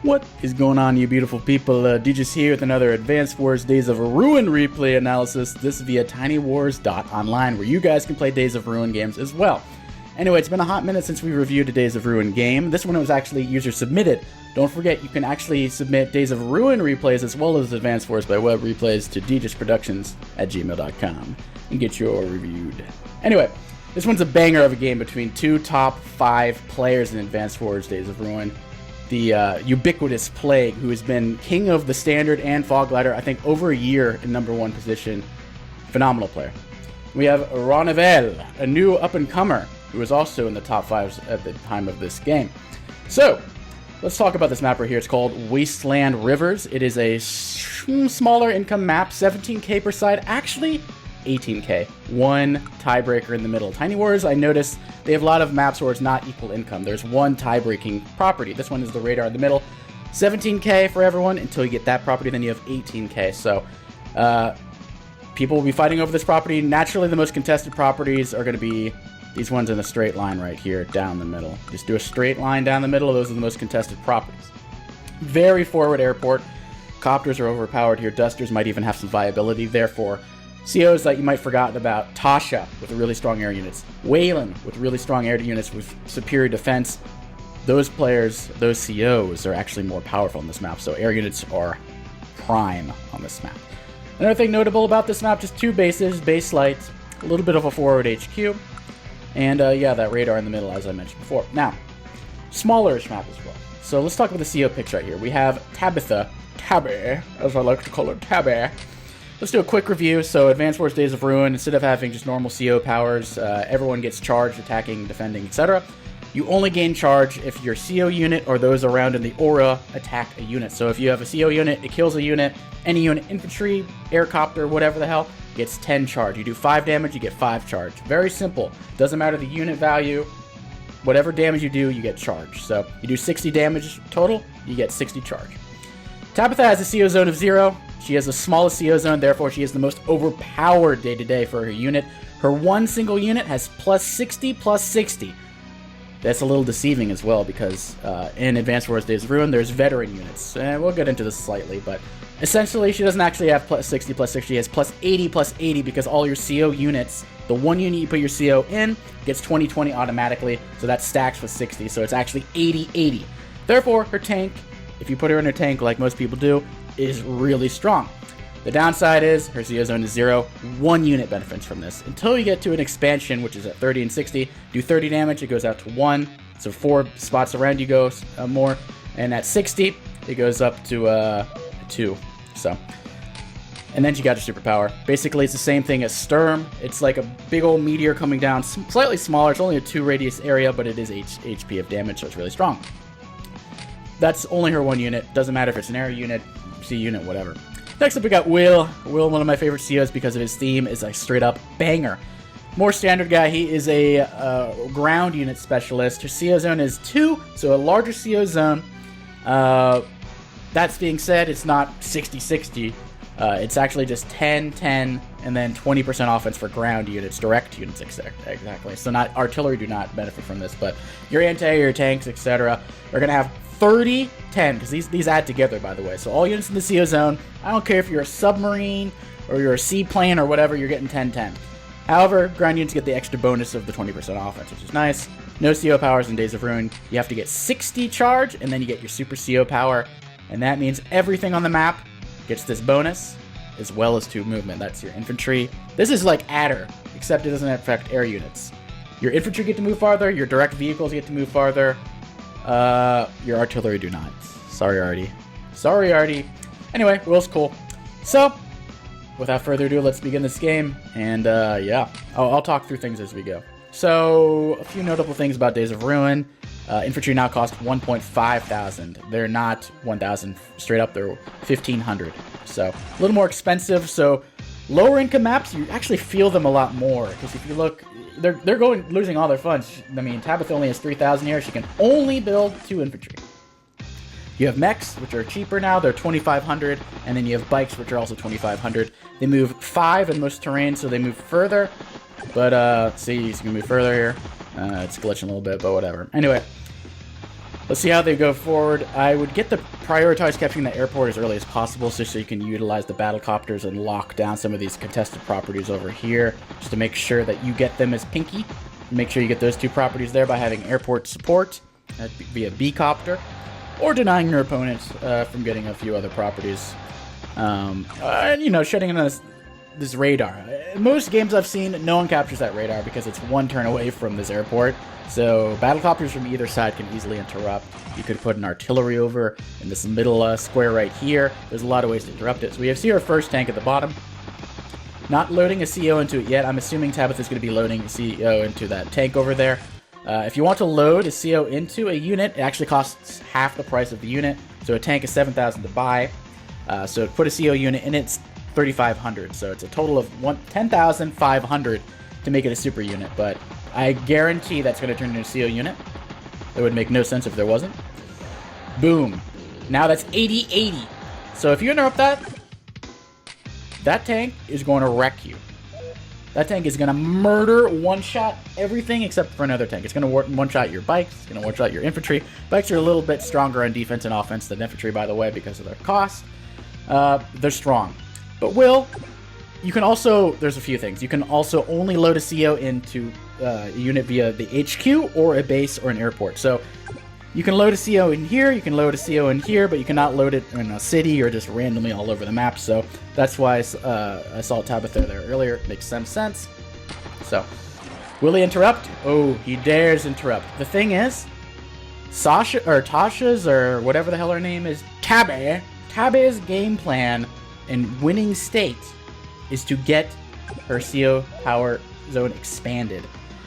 What is going on, you beautiful people? DJ's here with another Advanced Wars Days of Ruin replay analysis. This via tinywars.online, where you guys can play Days of Ruin games as well. Anyway, it's been a hot minute since we reviewed a Days of Ruin game. This one was actually user submitted. Don't forget, you can actually submit Days of Ruin replays as well as Advanced Wars by Web replays to djsproductions@gmail.com and get your reviewed. Anyway, this one's a banger of a game between two top 5 players in Advanced Wars Days of Ruin. The ubiquitous Plague, who has been king of the Standard and Fog Glider, I think, over a year in #1 position. Phenomenal player. We have Ronivel, a new up-and-comer, who is also in the top 5 at the time of this game. So, let's talk about this map right here. It's called Wasteland Rivers. It is a smaller income map, 17k per side, actually 18k. One tiebreaker in the middle. Tiny Wars, I noticed, they have a lot of maps where it's not equal income. There's one tie-breaking property. This one is the radar in the middle. 17k for everyone until you get that property, then you have 18k. So, people will be fighting over this property. Naturally, the most contested properties are going to be these ones in a straight line right here, down the middle. Just do a straight line down the middle. Those are the most contested properties. Very forward airport. Copters are overpowered here. Dusters might even have some viability. Therefore, COs that you might have forgotten about. Tasha with really strong air units. Wayland with really strong air units with superior defense. Those players, those COs, are actually more powerful on this map. So air units are prime on this map. Another thing notable about this map, just 2 bases, base light, a little bit of a forward HQ. And yeah, that radar in the middle, as I mentioned before. Now, smallerish map as well. So let's talk about the CO picks right here. We have Tabitha, Tabby, as I like to call her, Tabby. Let's do a quick review. So, Advanced Wars Days of Ruin, instead of having just normal CO powers, everyone gets charged, attacking, defending, etc. You only gain charge if your CO unit or those around in the aura attack a unit. So if you have a CO unit, it kills a unit, any unit, infantry, aircopter, whatever the hell, gets 10 charge. You do 5 damage, you get 5 charge. Very simple. Doesn't matter the unit value. Whatever damage you do, you get charged. So you do 60 damage total, you get 60 charge. Tabitha has a CO zone of 0. She has the smallest CO zone, therefore she is the most overpowered day-to-day for her unit. Her one single unit has plus 60, plus 60. That's a little deceiving as well, because in Advanced Wars Days of Ruin, there's veteran units. We'll get into this slightly, but essentially she doesn't actually have plus 60, plus 60. She has plus 80, because all your CO units, the one unit you put your CO in, gets 20-20 automatically, so that stacks with 60, so it's actually 80-80. Therefore, her tank, if you put her in her tank like most people do, is really strong. The downside is her CO zone is 0. 1 unit benefits from this. Until you get to an expansion, which is at 30 and 60, do 30 damage, it goes out to 1. So 4 spots around you go more. And at 60, it goes up to 2. So, and then you got your superpower. Basically, it's the same thing as Sturm. It's like a big old meteor coming down, slightly smaller. It's only a 2 radius area, but it is HP of damage, so it's really strong. That's only her 1 unit. Doesn't matter if it's an air unit, C unit, whatever. Next up, we got Will. Will, one of my favorite COs because of his theme, is a straight up banger. More standard guy. He is a ground unit specialist. Her CO zone is 2, so a larger CO zone. That's being said, it's not 60-60. It's actually just 10-10, and then 20% offense for ground units, direct units, exactly. So not artillery do not benefit from this, but your anti, your tanks, etc. are going to have 30-10, because these add together, by the way. So all units in the CO zone, I don't care if you're a submarine or you're a seaplane or whatever, you're getting 10-10. However, ground units get the extra bonus of the 20% offense, which is nice. No CO powers in Days of Ruin. You have to get 60 charge, and then you get your super CO power, and that means everything on the map gets this bonus, as well as 2 movement. That's your infantry. This is like Adder, except it doesn't affect air units. Your infantry get to move farther, your direct vehicles get to move farther, your artillery do not. Sorry, Artie. Sorry, Artie. Anyway, Will's cool. So, without further ado, let's begin this game. And, yeah, I'll talk through things as we go. So, a few notable things about Days of Ruin. Infantry now cost 1.5 thousand. They're not 1,000 straight up. They're 1,500. So, a little more expensive. So, lower income maps, you actually feel them a lot more. Because if you look, they're losing all their funds. I mean, Tabitha only has 3,000 here. She can only build 2 infantry. You have mechs, which are cheaper now. They're 2,500. And then you have bikes, which are also 2,500. They move 5 in most terrain, so they move further. But, see, you can move further here. It's glitching a little bit, but whatever. Anyway, Let's see how they go forward. I would prioritize capturing the airport as early as possible just so you can utilize the battlecopters and lock down some of these contested properties over here, just to make sure that you get them as pinky. Make sure you get those 2 properties there by having airport support via B-copter, or denying your opponent from getting a few other properties. You know, shutting in this radar. In most games I've seen, no one captures that radar because it's 1 turn away from this airport. So battlecopters from either side can easily interrupt. You could put an artillery over in this middle square right here. There's a lot of ways to interrupt it. So we see our first tank at the bottom. Not loading a CO into it yet. I'm assuming Tabitha's going to be loading a CO into that tank over there. If you want to load a CO into a unit, it actually costs half the price of the unit. So a tank is 7,000 to buy. So put a CO unit in, it's 3,500. So it's a total of 10,500 to make it a super unit. But I guarantee that's going to turn into a CO unit. It would make no sense if there wasn't. Boom. Now that's 80-80. So if you interrupt that, that tank is going to wreck you. That tank is going to murder, one-shot everything except for another tank. It's going to one-shot your bikes. It's going to one-shot your infantry. Bikes are a little bit stronger on defense and offense than infantry, by the way, because of their cost. They're strong. But you can also, there's a few things. You can also only load a CO into a unit via the HQ or a base or an airport. So you can load a CO in here, you can load a CO in here, but you cannot load it in a city or just randomly all over the map. So that's why I saw Tabitha there earlier. It makes some sense. So, will he interrupt? Oh, he dares interrupt. The thing is, Tasha's, or whatever the hell her name is, Tabby's game plan and winning state is to get her CO power zone expanded.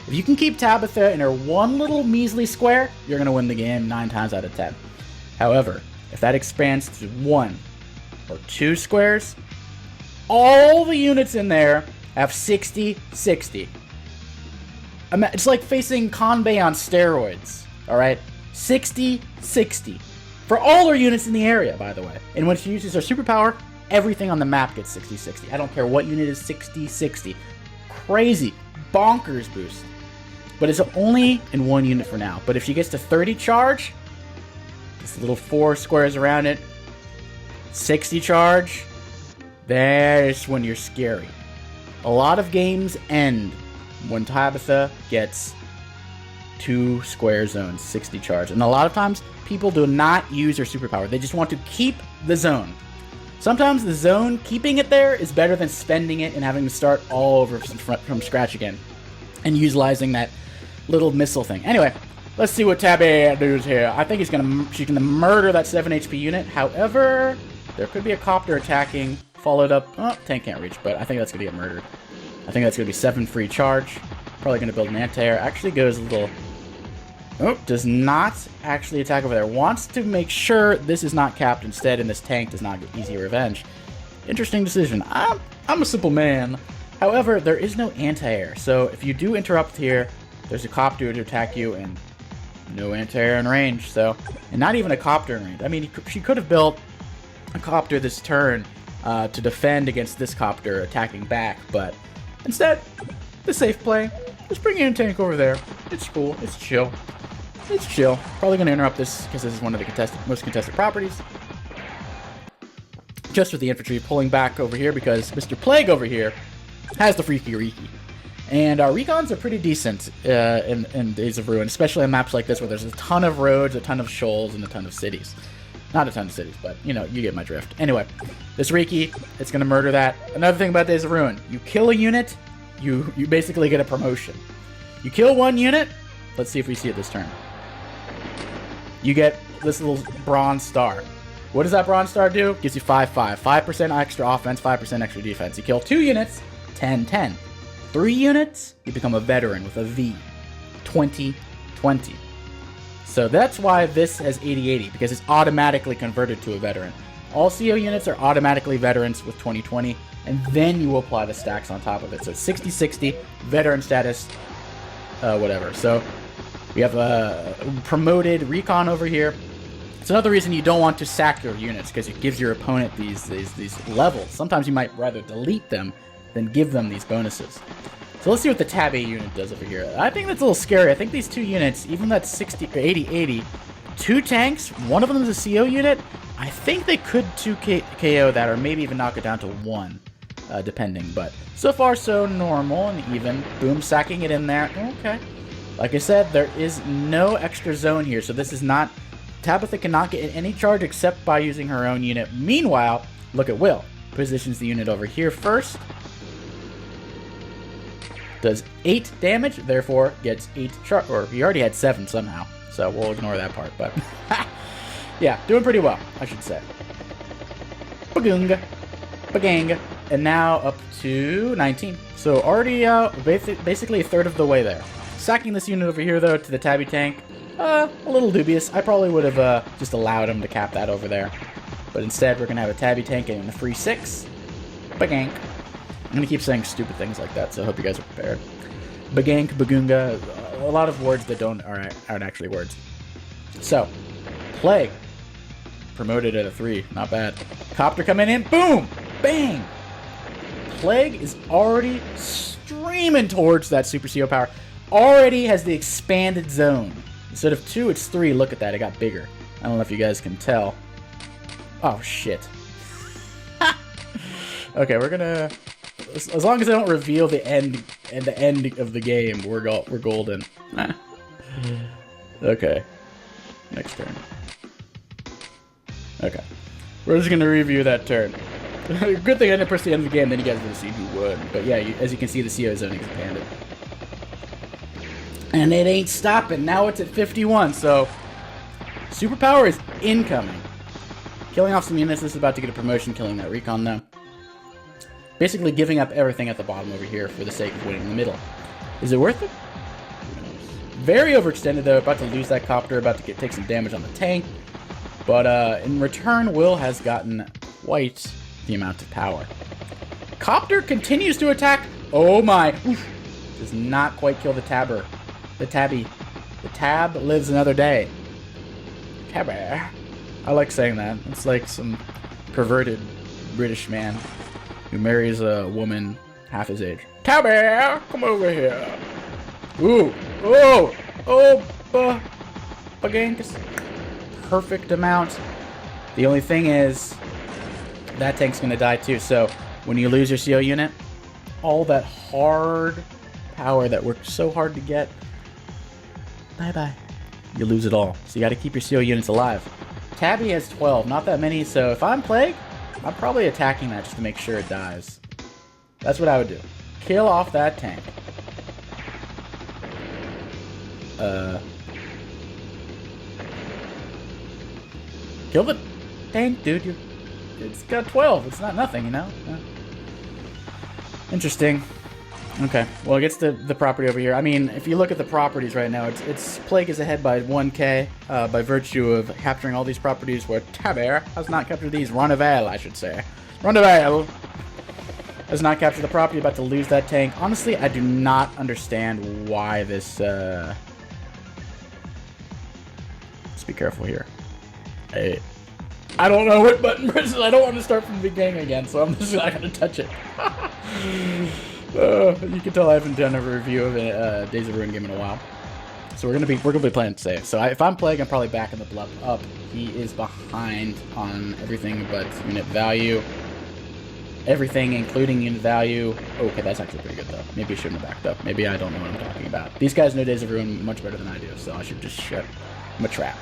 If you can keep Tabitha in her one little measly square, you're going to win the game 9 times out of 10. However, if that expands to 1 or 2 squares, all the units in there have 60-60. It's like facing Kanbei on steroids, alright? 60-60. For all her units in the area, by the way. And when she uses her superpower, everything on the map gets 60-60. I don't care what unit is 60-60. Crazy. Bonkers boost. But it's only in 1 unit for now. But if she gets to 30 charge, just little 4 squares around it, 60 charge, there's when you're scary. A lot of games end when Tabitha gets 2 square zones, 60 charge. And a lot of times, people do not use their superpower. They just want to keep the zone. Sometimes the zone, keeping it there, is better than spending it and having to start all over from scratch again. And utilizing that little missile thing. Anyway, let's see what Tabby does here. I think she's gonna murder that 7 HP unit. However, there could be a copter attacking, followed up. Oh, tank can't reach, but I think that's gonna get murdered. I think that's gonna be 7 free charge. Probably gonna build an anti-air. Actually goes a little. Oh, does not actually attack over there. Wants to make sure this is not capped instead, and this tank does not get easy revenge. Interesting decision. I'm a simple man. However, there is no anti-air, so if you do interrupt here, there's a copter to attack you, and no anti-air in range. So, and not even a copter in range. I mean, she could have built a copter this turn to defend against this copter attacking back, but instead, the safe play. Just bring in a tank over there. It's cool. It's chill. It's chill. Probably going to interrupt this because this is one of the most contested properties. Just with the infantry pulling back over here because Mr. Plague over here has the Freaky Reeky. And our recons are pretty decent in Days of Ruin, especially on maps like this where there's a ton of roads, a ton of shoals, and a ton of cities. Not a ton of cities, but, you know, you get my drift. Anyway, this Reeky, it's going to murder that. Another thing about Days of Ruin, you kill a unit, you basically get a promotion. You kill 1 unit, let's see if we see it this turn. You get this little bronze star. What does that bronze star do? Gives you 5-5. 5% extra offense, 5% extra defense. You kill 2 units, 10-10. 3 units, you become a veteran with a V. 20-20. So that's why this has 80-80, because it's automatically converted to a veteran. All CO units are automatically veterans with 20-20, and then you apply the stacks on top of it. So it's 60-60, veteran status, whatever. So we have a promoted recon over here. It's another reason you don't want to sack your units, because it gives your opponent these levels. Sometimes you might rather delete them than give them these bonuses. So let's see what the Tab A unit does over here. I think that's a little scary. I think these 2 units, even that 60 or 80-80, 2 tanks, one of them is a CO unit. I think they could 2 KO that, or maybe even knock it down to 1, depending. But so far, so normal and even. Boom, sacking it in there. Okay. Like I said, there is no extra zone here, so this is not... Tabitha cannot get any charge except by using her own unit. Meanwhile, look at Will. Positions the unit over here first. Does 8 damage, therefore gets 8 charge. Or he already had 7 somehow, so we'll ignore that part. But yeah, doing pretty well, I should say. Bagoong. Bagang. And now up to 19. So already basically a third of the way there. Sacking this unit over here, though, to the Tabby tank. A little dubious. I probably would have just allowed him to cap that over there. But instead, we're going to have a Tabby tank getting the free 6. Bagank. I'm going to keep saying stupid things like that, so I hope you guys are prepared. Bagank, Bagoonga, a lot of words that aren't actually words. So, Plague. Promoted at a 3. Not bad. Copter coming in. Boom! Bang! Plague is already streaming towards that Super CO power. Already has the expanded zone. Instead of 2, it's 3. Look at that. It got bigger. I don't know if you guys can tell. Oh, shit. Okay, we're gonna... As long as I don't reveal the end of the game, we're golden. Okay. Next turn. Okay. We're just gonna review that turn. Good thing I didn't press the end of the game, then you guys would have seen who would. But yeah, as you can see, the CO zone expanded. And it ain't stopping. Now it's at 51, so... Superpower is incoming. Killing off some units. This is about to get a promotion, killing that recon, though. Basically giving up everything at the bottom over here for the sake of winning in the middle. Is it worth it? Very overextended, though. About to lose that copter. About to take some damage on the tank. But in return, Will has gotten quite the amount of power. Copter continues to attack. Oh my. Oof. Does not quite kill the tabber. The tabby. The tab lives another day. Tabber. I like saying that. It's like some perverted British man who marries a woman half his age. Tabby, come over here. Ooh. Oh. Oh. Bagankus. Perfect amount. The only thing is, that tank's going to die too. So when you lose your CO unit, all that hard power that worked so hard to get, bye-bye. You lose it all. So you got to keep your CO units alive. Tabby has 12, not that many, so if I'm Plague, I'm probably attacking that just to make sure it dies. That's what I would do. Kill off that tank. Kill the tank, dude. It's got 12. It's not nothing, you know? Interesting. Okay, well, it gets the property over here. I mean, if you look at the properties right now, it's Plague is ahead by 1k by virtue of capturing all these properties where Taber has not captured these. Ronneval, I should say. Ronneval has not captured the property, about to lose that tank. Honestly, I do not understand why this... Let's be careful here. I don't know what button presses. I don't want to start from the beginning again, so I'm just not going to touch it. You can tell I haven't done a review of a Days of Ruin game in a while, so we're gonna be playing it safe. So if I'm Plague, I'm probably backing the bluff up. He is behind on everything but unit value, everything including unit value. Okay, that's actually pretty good though. Maybe I shouldn't have backed up. Maybe I don't know what I'm talking about. These guys know Days of Ruin much better than I do, so I should just shut. I'm a trap.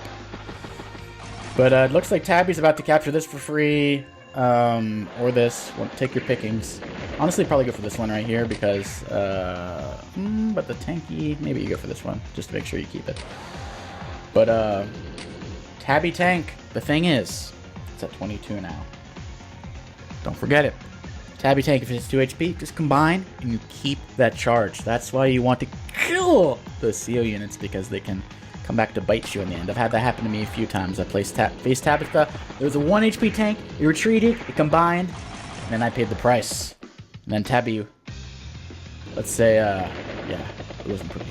But it looks like Tabby's about to capture this for free, or this. Well, take your pickings. Honestly, probably go for this one right here because, but the tanky, maybe you go for this one just to make sure you keep it. But Tabby tank, the thing is, it's at 22 now. Don't forget it. Tabby tank, if it's 2 HP, just combine and you keep that charge. That's why you want to kill those CO units, because they can come back to bite you in the end. I've had that happen to me a few times. I faced Tabitha. There was a 1 HP tank. It retreated. It combined. And then I paid the price. And then Tabby, let's say, yeah, it wasn't pretty.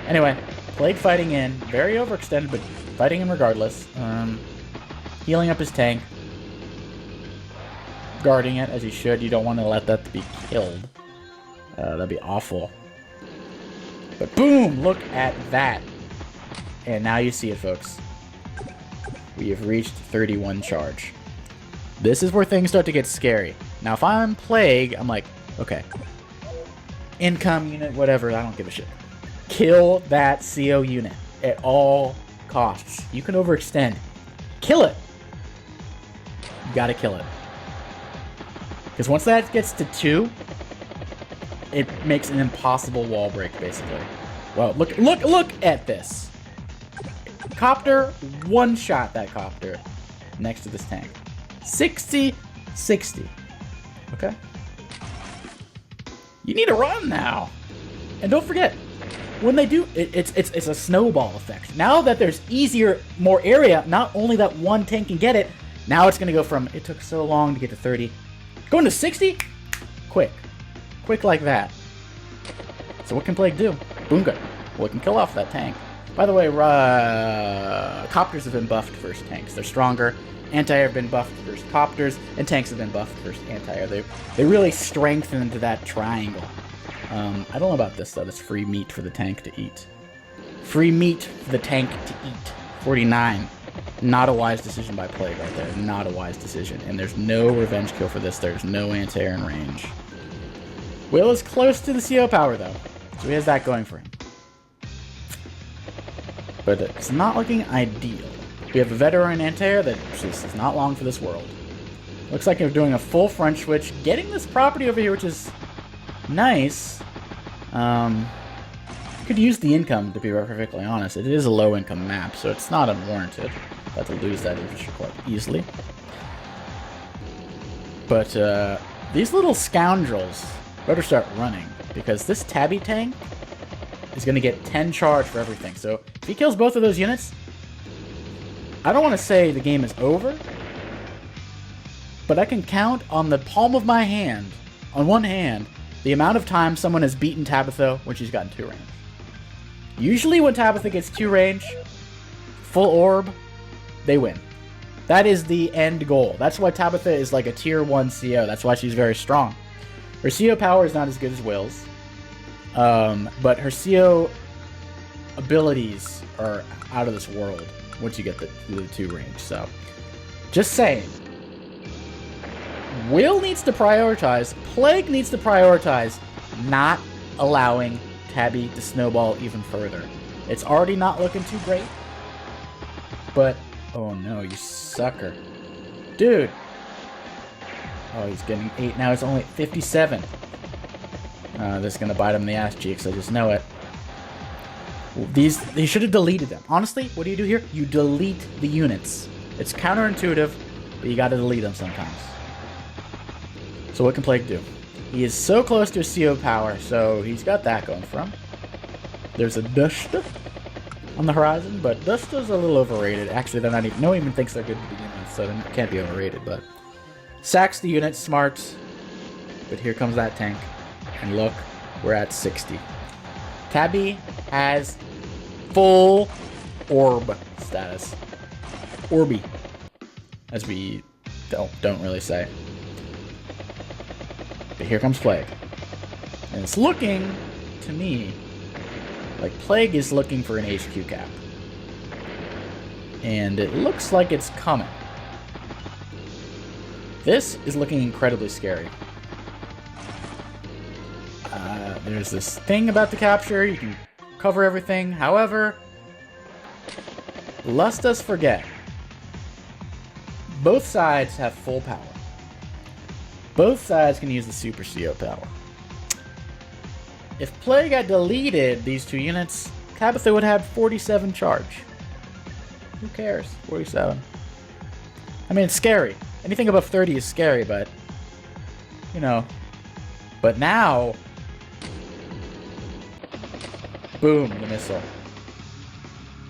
Anyway, Plague fighting in. Very overextended, but fighting him regardless. Healing up his tank. Guarding it as he should. You don't want to let that be killed. That'd be awful. But boom! Look at that. And now you see it, folks. We have reached 31 charge. This is where things start to get scary. Now, if I'm Plague, I'm like, okay. Income unit, whatever, I don't give a shit. Kill that CO unit at all costs. You can overextend. Kill it. You gotta kill it. Because once that gets to 2, it makes an impossible wall break, basically. Well, look at this. Copter, one-shot that copter next to this tank. 60-60. Okay? You need to run now. And don't forget, when they do, it's a snowball effect. Now that there's more area, not only that one tank can get it, now it's going to go from, it took so long to get to 30, going to 60? Quick. Quick like that. So what can Plague do? Boonga. Well, it can kill off that tank. By the way, copters have been buffed versus tanks. They're stronger. Anti-air have been buffed versus copters, and tanks have been buffed versus anti-air. They really strengthened that triangle. I don't know about this, though. That's free meat for the tank to eat. Free meat for the tank to eat. 49. Not a wise decision by Plague right there. Not a wise decision. And there's no revenge kill for this. There's no anti-air in range. Will is close to the CO power, though. So he has that going for him. But it's not looking ideal. We have a veteran anti-air that just is not long for this world. Looks like they're doing a full front switch, getting this property over here, which is nice. Could use the income, to be perfectly honest. It is a low-income map, so it's not unwarranted. About to lose that infantry quite easily. But these little scoundrels better start running, because this Tabby tank is going to get 10 charge for everything. So if he kills both of those units, I don't want to say the game is over, but I can count on the palm of my hand, on one hand, the amount of time someone has beaten Tabitha when she's gotten 2 range. Usually when Tabitha gets 2 range, full orb, they win. That is the end goal. That's why Tabitha is like a tier 1 CO. That's why she's very strong. Her CO power is not as good as Will's, but her CO abilities are out of this world once you get the 2 range. So, just saying. Will needs to prioritize, Plague needs to prioritize not allowing Tabby to snowball even further. It's already not looking too great, but, oh no, you sucker. Dude. Oh, he's getting 8, now it's only 57. This is going to bite him in the ass cheeks, I just know it. They should have deleted them. Honestly, what do you do here? You delete the units. It's counterintuitive, but you gotta delete them sometimes. So what can Plague do? He is so close to his CO power, so he's got that going for him. There's a Dusta on the horizon, but Dusta's a little overrated. Actually, they're not even, no one even thinks they're good to begin with, so they can't be overrated, but sacks the unit, smart. But here comes that tank. And look, we're at 60. Tabby has full orb status. Orby, as we don't really say. But here comes Plague. And it's looking, to me, like Plague is looking for an HQ cap. And it looks like it's coming. This is looking incredibly scary. There's this thing about the capture, you can cover everything. However, lest us forget, both sides have full power. Both sides can use the Super CO power. If Plague had deleted these 2 units, Tabitha would have 47 charge. Who cares? 47. I mean, it's scary. Anything above 30 is scary, but, you know. But now, boom, the missile.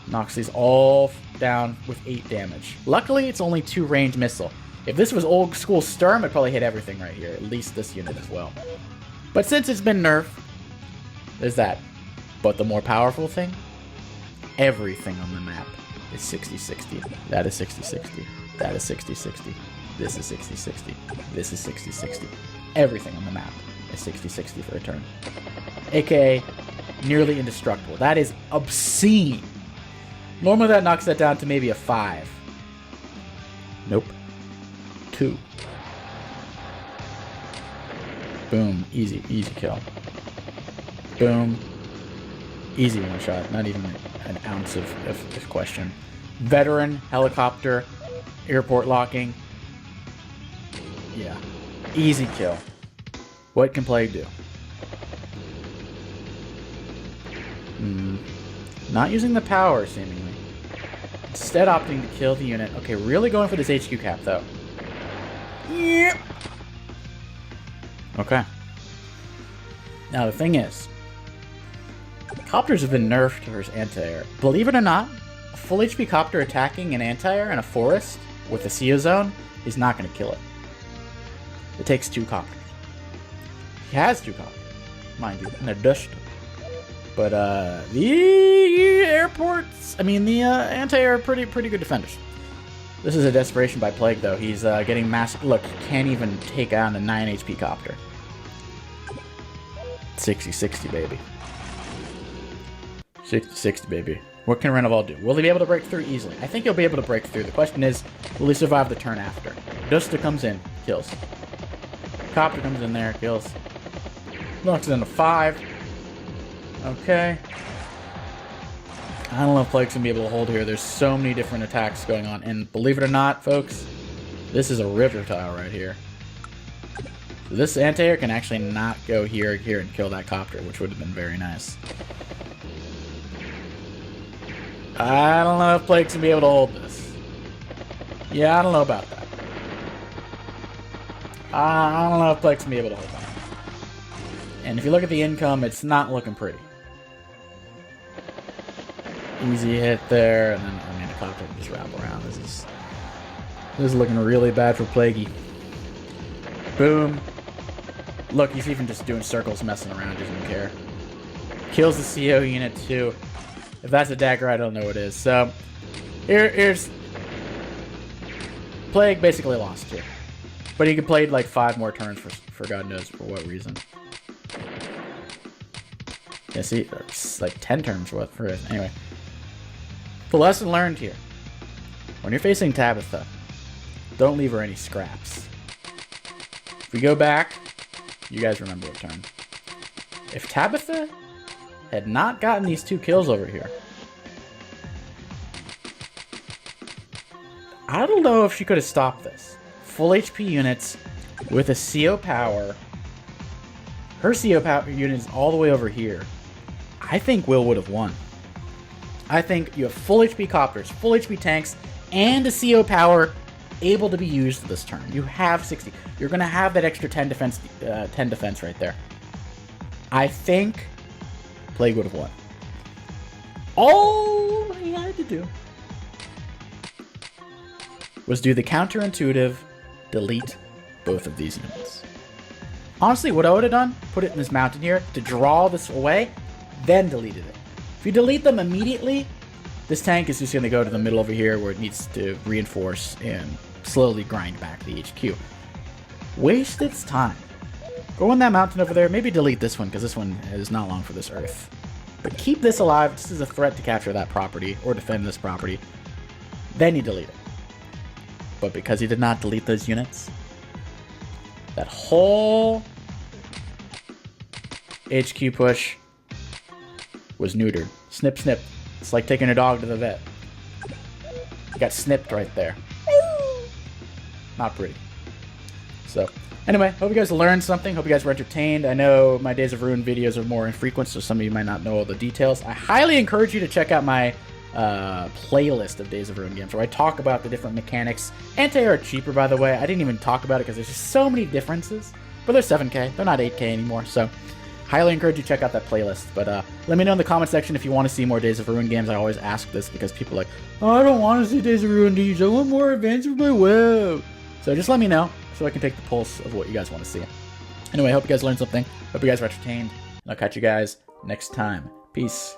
Knocks these all down with 8 damage. Luckily, it's only 2 range missile. If this was old school Sturm, it'd probably hit everything right here. At least this unit as well. But since it's been nerfed, there's that. But the more powerful thing, everything on the map is 60-60. That is 60-60. That is 60-60. This is 60-60. This is 60-60. Everything on the map is 60-60 for a turn. AKA nearly indestructible. That is obscene. Normally that knocks that down to maybe a 5. 2. Boom. Easy kill. Boom. Easy one shot. Not even an ounce of question. Veteran, helicopter, airport locking. Yeah. Easy kill. What can Plague do? Not using the power, seemingly. Instead opting to kill the unit. Okay, really going for this HQ cap, though. Yep. Okay. Now, the thing is, copters have been nerfed to his anti-air. Believe it or not, a full HP copter attacking an anti-air in a forest with a CO zone is not going to kill it. It takes 2 copters. He has 2 copters, mind you, and a dust. But the airports, the anti-air are pretty good defenders. This is a desperation by Plague, though. He's getting massive. Look, he can't even take on a 9 HP copter. 60-60, baby. 60-60, baby. What can Renoval do? Will he be able to break through easily? I think he'll be able to break through. The question is, will he survive the turn after? Dusta comes in, kills. Copter comes in there, kills. Knocks it into 5. Okay. I don't know if Plague's gonna be able to hold here. There's so many different attacks going on. And believe it or not, folks, this is a river tile right here. So this anti-air can actually not go here and kill that copter, which would have been very nice. I don't know if Plague's gonna be able to hold this. Yeah, I don't know about that. I don't know if Plague's gonna be able to hold that. And if you look at the income, it's not looking pretty. Easy hit there, and then the copter can just wrap around. This is looking really bad for Plaguey. Boom. Look, he's even just doing circles, messing around, doesn't even care. Kills the CO unit too. If that's a dagger, I don't know what it is. So here's Plague basically lost here, but he could play like 5 more turns for God knows for what reason. Yeah, see, it's like 10 turns worth for it. Anyway. The lesson learned here. When you're facing Tabitha, don't leave her any scraps. If we go back, you guys remember what turn. If Tabitha had not gotten these 2 kills over here, I don't know if she could have stopped this. Full HP units with a CO power. Her CO power unit is all the way over here. I think Will would have won. I think you have full HP copters, full HP tanks, and a CO power able to be used this turn. You have 60. You're going to have that extra 10 defense right there. I think Plague would have won. All he had to do was do the counterintuitive delete both of these units. Honestly, what I would have done, put it in this mountain here to draw this away, then deleted it. If you delete them immediately, this tank is just going to go to the middle over here where it needs to reinforce and slowly grind back the HQ. Waste its time. Go on that mountain over there, maybe delete this one because this one is not long for this earth. But keep this alive just as a threat to capture that property or defend this property. Then you delete it. But because he did not delete those units, that whole HQ push was neutered. Snip, snip. It's like taking a dog to the vet. You got snipped right there. Not pretty. So, anyway, hope you guys learned something. Hope you guys were entertained. I know my Days of Ruin videos are more infrequent, so some of you might not know all the details. I highly encourage you to check out my playlist of Days of Ruin games where I talk about the different mechanics. Anti-air are cheaper, by the way. I didn't even talk about it because there's just so many differences. But they're 7K. They're not 8K anymore, so highly encourage you to check out that playlist. But let me know in the comment section if you want to see more Days of Ruin games. I always ask this because people are like, oh, I don't want to see Days of Ruin games. I want more Advanced for my WoW. So just let me know so I can take the pulse of what you guys want to see. Anyway, I hope you guys learned something. Hope you guys were entertained. And I'll catch you guys next time. Peace.